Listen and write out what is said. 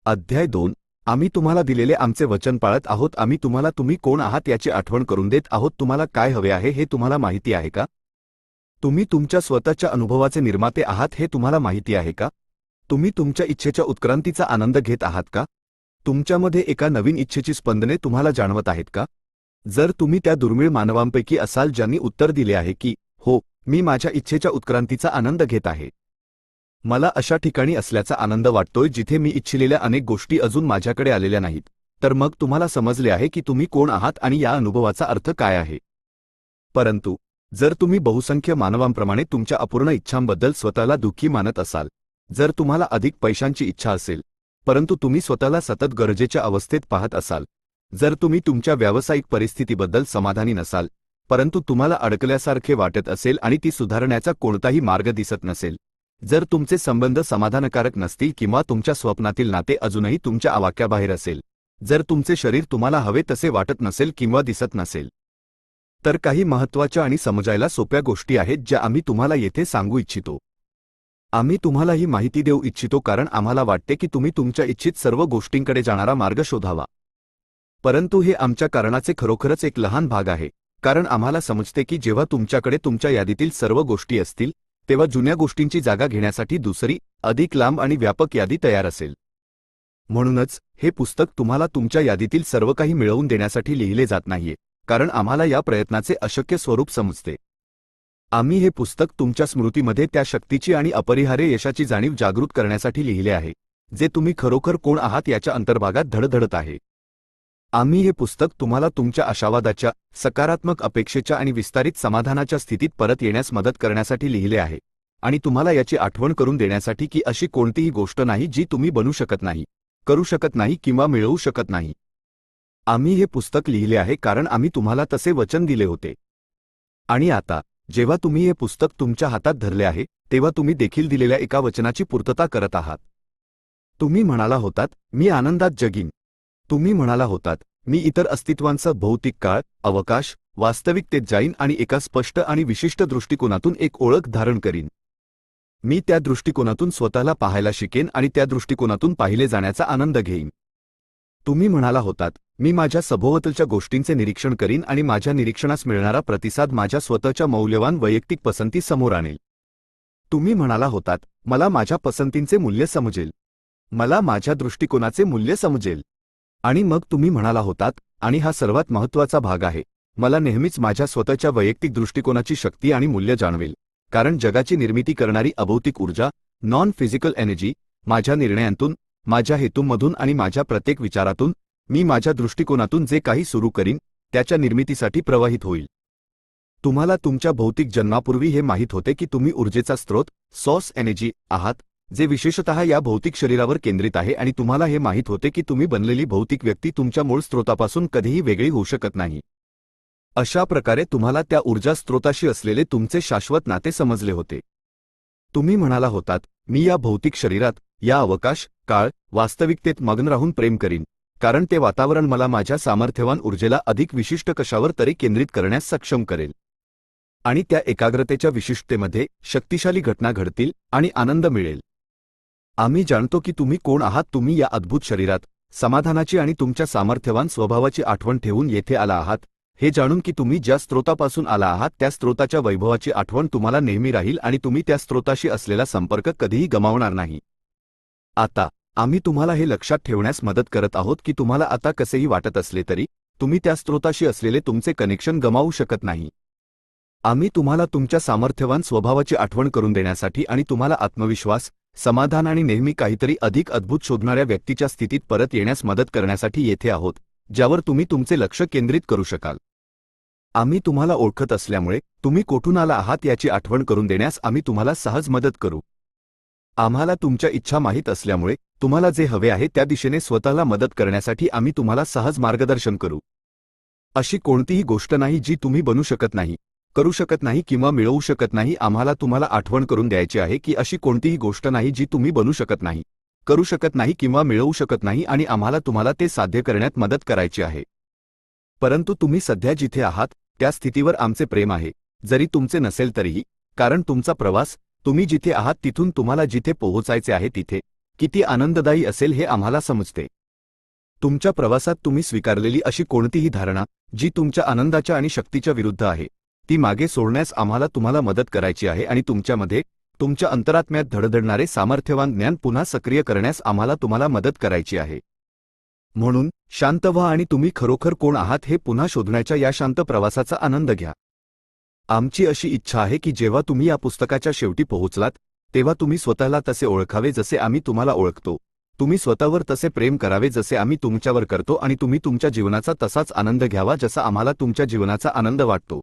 अध्याय 2. आम्ही तुम्हाला दिलेले आमचे वचन पाळत आहोत. आम्ही तुम्हाला तुम्ही कोण आहात याची आठवण करून देत आहोत. तुम्हाला काय हवे आहे हे तुम्हाला माहिती आहे का? तुम्ही तुमच्या स्वतःच्या अनुभवाचे निर्माते आहात हे तुम्हाला माहिती आहे का? तुम्ही तुमच्या इच्छेच्या उत्क्रांतीचा आनंद घेत आहात का? तुमच्यामध्ये एका नवीन इच्छेची स्पंदने तुम्हाला जाणवत आहेत का? जर तुम्ही त्या दुर्मिळ मानवांपैकी असाल ज्यांनी उत्तर दिले आहे की हो, मी माझ्या इच्छेच्या उत्क्रांतीचा आनंद घेत आहे, मला अशा ठिकाणी असल्याचा आनंद वाटतोय जिथे मी इच्छिलेल्या अनेक गोष्टी अजून माझ्याकडे आलेल्या नाहीत, तर मग तुम्हाला समजले आहे की तुम्ही कोण आहात आणि या अनुभवाचा अर्थ काय आहे. परंतु जर तुम्ही बहुसंख्य मानवांप्रमाणे तुमच्या अपूर्ण इच्छांबद्दल स्वतःला दुःखी मानत असाल, जर तुम्हाला अधिक पैशांची इच्छा असेल परंतु तुम्ही स्वतःला सतत गरजेच्या अवस्थेत पाहत असाल, जर तुम्ही तुमच्या व्यावसायिक परिस्थितीबद्दल समाधानी नसाल परंतु तुम्हाला अडकल्यासारखे वाटत असेल आणि ती सुधारण्याचा कोणताही मार्ग दिसत नसेल, जर तुमचे संबंध समाधानकारक नसतील किंवा तुमच्या स्वप्नातील नाते अजूनही तुमच्या आवाक्याबाहेर असेल, जर तुमचे शरीर तुम्हाला हवे तसे वाटत नसेल किंवा दिसत नसेल, तर काही महत्त्वाच्या आणि समजायला सोप्या गोष्टी आहेत ज्या आम्ही तुम्हाला येथे सांगू इच्छितो. आम्ही तुम्हाला ही माहिती देऊ इच्छितो कारण आम्हाला वाटते की तुम्ही तुमच्या इच्छित सर्व गोष्टींकडे जाणारा मार्ग शोधावा. परंतु हे आमच्या कारणाचे खरोखरच एक लहान भाग आहे, कारण आम्हाला समजते की जेव्हा तुमच्याकडे तुमच्या यादीतील सर्व गोष्टी असतील तेव्हा जुन्या गोष्टींची जागा घेण्यासाठी दुसरी, अधिक लांब आणि व्यापक यादी तयार असेल. म्हणूनच हे पुस्तक तुम्हाला तुमच्या यादीतील सर्व काही मिळवून देण्यासाठी लिहिले जात नाहीये, कारण आम्हाला या प्रयत्नाचे अशक्य स्वरूप समजते. आम्ही हे पुस्तक तुमच्या स्मृतीमध्ये त्या शक्तीची आणि अपरिहार्य यशाची जाणीव जागृत करण्यासाठी लिहिले आहे, जे तुम्ही खरोखर कोण आहात याच्या अंतर्भागात धडधडत आहे. आम्ही हे पुस्तक तुम्हाला तुमच्या आशावादाच्या, सकारात्मक अपेक्षेच्या आणि विस्तारित समाधानाच्या स्थितीत परत येण्यास मदत करण्यासाठी लिहिले आहे, आणि तुम्हाला याची आठवण करून देण्यासाठी की अशी कोणतीही गोष्ट नाही जी तुम्ही बनू शकत नाही, करू शकत नाही किंवा मिळवू शकत नाही. आम्ही हे पुस्तक लिहिले आहे कारण आम्ही तुम्हाला तसे वचन दिले होते. आणि आता जेव्हा तुम्ही हे पुस्तक तुमच्या हातात धरले आहे तेव्हा तुम्ही देखील दिलेल्या एका वचनाची पूर्तता करत आहात. तुम्ही म्हणाला होतात, मी आनंदात जगीन. तुम्ही म्हणाला होतात, मी इतर अस्तित्वांचा भौतिक काळ, अवकाश, वास्तविकतेत जाईन आणि एका स्पष्ट आणि विशिष्ट दृष्टिकोनातून एक ओळख धारण करीन. मी त्या दृष्टिकोनातून स्वतःला पाहायला शिकेन आणि त्या दृष्टिकोनातून पाहिले जाण्याचा आनंद घेईन. तुम्ही म्हणाला होतात, मी माझ्या सभोवतालच्या गोष्टींचे निरीक्षण करीन आणि माझ्या निरीक्षणास मिळणारा प्रतिसाद माझ्या स्वतःच्या मौल्यवान वैयक्तिक पसंती समोर आणेल. तुम्ही म्हणाला होतात, मला माझ्या पसंतींचे मूल्य समजेल. मला माझ्या दृष्टिकोनाचे मूल्य समजेल. आणि मग तुम्ही म्हणाला होतात, आणि हा सर्वात महत्त्वाचा भाग आहे, मला नेहमीच माझ्या स्वतःच्या वैयक्तिक दृष्टिकोनाची शक्ती आणि मूल्य जाणवेल, कारण जगाची निर्मिती करणारी अभौतिक ऊर्जा, नॉन फिजिकल एनर्जी, माझ्या निर्णयांतून, माझ्या हेतूंमधून आणि माझ्या प्रत्येक विचारातून, मी माझ्या दृष्टिकोनातून जे काही सुरू करीन त्याच्या निर्मितीसाठी प्रवाहित होईल. तुम्हाला तुमच्या भौतिक जन्मापूर्वी हे माहीत होते की तुम्ही ऊर्जेचा स्रोत, सॉर्स एनर्जी आहात, जे विशेषतः या भौतिक शरीरावर केंद्रित आहे, आणि तुम्हाला हे माहीत होते की तुम्ही बनलेली भौतिक व्यक्ती तुमच्या मूळ स्रोतापासून कधीही वेगळी होऊ शकत नाही. अशा प्रकारे तुम्हाला त्या ऊर्जा स्रोताशी असलेले तुमचे शाश्वत नाते समजले होते. तुम्ही म्हणाला होतात, मी या भौतिक शरीरात, या अवकाश, काळ, वास्तविकतेत मग्न राहून प्रेम करीन, कारण ते वातावरण मला माझ्या सामर्थ्यवान ऊर्जेला अधिक विशिष्ट कशावर तरी केंद्रित करण्यास सक्षम करेल. आणि त्या एकाग्रतेच्या विशिष्टतेमध्ये शक्तिशाली घटना घडतील आणि आनंद मिळेल. आम्ही जाणतो की तुम्ही कोण आहात. तुम्ही या अद्भुत शरीरात, समाधानाची आणि तुमच्या सामर्थ्यवान स्वभावाची आठवण ठेवून येथे आला आहात, हे जाणून की तुम्ही ज्या स्रोतापासून आला आहात त्या स्रोताच्या वैभवाची आठवण तुम्हाला नेहमी राहील आणि तुम्ही त्या स्रोताशी असलेला संपर्क कधीही गमावणार नाही. आता आम्ही तुम्हाला हे लक्षात ठेवण्यास मदत करत आहोत की तुम्हाला आता कसेही वाटत असले तरी तुम्ही त्या स्रोताशी असलेले तुमचे कनेक्शन गमावू शकत नाही. आम्ही तुम्हाला तुमच्या सामर्थ्यवान स्वभावाची आठवण करून देण्यासाठी आणि तुम्हाला आत्मविश्वास, समाधान आणि नेहमी काहीतरी अधिक अद्भुत शोधणाऱ्या व्यक्तीच्या स्थितीत परत येण्यास मदत करण्यासाठी येथे आहोत, ज्यावर तुम्ही तुमचे लक्ष केंद्रित करू शकाल. आम्ही तुम्हाला ओळखत असल्यामुळे तुम्ही कोठून आला आहात याची आठवण करून देण्यास आम्ही तुम्हाला सहज मदत करू. आम्हाला तुमच्या इच्छा माहीत असल्यामुळे तुम्हाला जे हवे आहे त्या दिशेने स्वतःला मदत करण्यासाठी आम्ही तुम्हाला सहज मार्गदर्शन करू. अशी कोणतीही गोष्ट नाही जी तुम्ही बनू शकत नाही, करू शकत नाही किंवा मिळवू शकत नाही. आम्हाला तुम्हाला आठवण करून द्यायची आहे की अशी कोणतीही गोष्ट नाही जी तुम्ही बनू शकत नाही, करू शकत नाही किंवा मिळवू शकत नाही, आणि आम्हाला तुम्हाला ते साध्य करण्यात मदत करायची आहे. परंतु तुम्ही सध्या जिथे आहात त्या स्थितीवर आमचे प्रेम आहे, जरी तुमचे नसेल तरीही, कारण तुमचा प्रवास, तुम्ही जिथे आहात तिथून तुम्हाला जिथे पोहोचायचे आहे तिथे, किती आनंददायी असेल हे आम्हाला समजते. तुमच्या प्रवासात तुम्ही स्वीकारलेली अशी कोणतीही धारणा जी तुमच्या आनंदाच्या आणि शक्तीच्या विरुद्ध आहे, ती मागे सोडण्यास आम्हाला तुम्हाला मदत करायची आहे आणि तुमच्यामध्ये तुमच्या अंतरात्म्यात धडधडणारे सामर्थ्यवान ज्ञान पुन्हा सक्रिय करण्यास आम्हाला तुम्हाला मदत करायची आहे. म्हणून शांत व्हा आणि तुम्ही खरोखर कोण आहात हे पुन्हा शोधण्याच्या या शांत प्रवासाचा आनंद घ्या. आमची अशी इच्छा आहे की जेव्हा तुम्ही या पुस्तकाच्या शेवटी पोहोचलात तेव्हा तुम्ही स्वतःला तसे ओळखावे जसे आम्ही तुम्हाला ओळखतो, तुम्ही स्वतःवर तसे प्रेम करावे जसे आम्ही तुमच्यावर करतो आणि तुम्ही तुमच्या जीवनाचा तसाच आनंद घ्यावा जसा आम्हाला तुमच्या जीवनाचा आनंद वाटतो.